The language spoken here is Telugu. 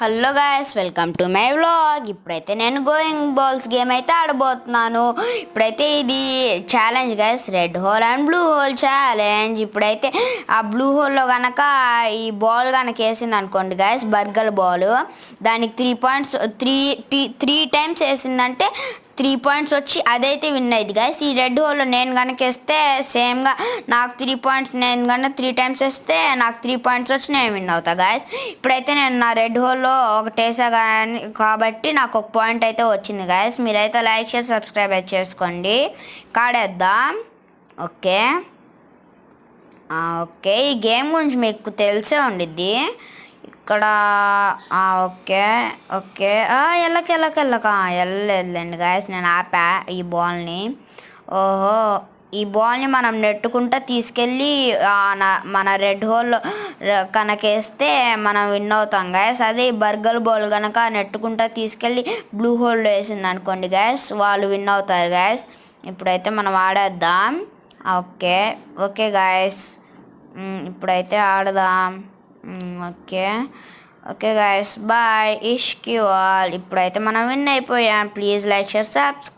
Hello guys, welcome to my vlog. ఇప్పుడైతే నేను గోయింగ్ బాల్స్ గేమ్ అయితే ఆడబోతున్నాను. ఇప్పుడైతే ఇది challenge guys, red whole and blue hole challenge. ఇప్పుడైతే ఆ బ్లూ హోల్లో కనుక ఈ బాల్ కనుక వేసింది అనుకోండి గాయస్, బర్గర్ బాల్, దానికి 3 పాయింట్స్, త్రీ టైమ్స్ వేసిందంటే 3 పాయింట్స్ వచ్చి అదైతే విన్ అయ్యింది గాయస్. ఈ రెడ్ హోల్లో నేను కనుక వేస్తే సేమ్గా నాకు 3 పాయింట్స్, నేను కనుక 3 టైమ్స్ వేస్తే నాకు 3 పాయింట్స్ వచ్చి నేను విన్ అవుతా గాయస్. ఇప్పుడైతే నేను నా రెడ్ హోల్లో ఒకటి వేసా కాబట్టి నాకు ఒక పాయింట్ అయితే వచ్చింది గాయస్. మీరైతే లైక్ షేర్ సబ్స్క్రైబ్ అయితే చేసుకోండి. కాడేద్దాం. ఓకే ఓకే, ఈ గేమ్ గురించి మీకు తెలిసే ఉండిద్ది. ఇక్కడ ఓకే ఓకే, వెళ్ళలేదులేండి గాయస్, నేను ఆపా ఈ బాల్ని. ఓహో, ఈ బాల్ని మనం నెట్టుకుంటా తీసుకెళ్ళి మన రెడ్ హోల్ కనుక వేస్తే మనం విన్ అవుతాం గాయస్. అదే బర్గర్ బాల్ కనుక నెట్టుకుంటా తీసుకెళ్ళి బ్లూ హోల్లో వేసింది అనుకోండి గాయస్, వాళ్ళు విన్ అవుతారు గాయస్. ఇప్పుడైతే మనం ఆడేద్దాం. ఓకే ఓకే గాయస్, ఇప్పుడైతే ఆడదాం. ఓకే ఓకే గాయస్, బాయ్, ఇష్క్ యూ ఆల్. ఇప్పుడైతే మనం విన్ అయిపోయాం. Please like share subscribe.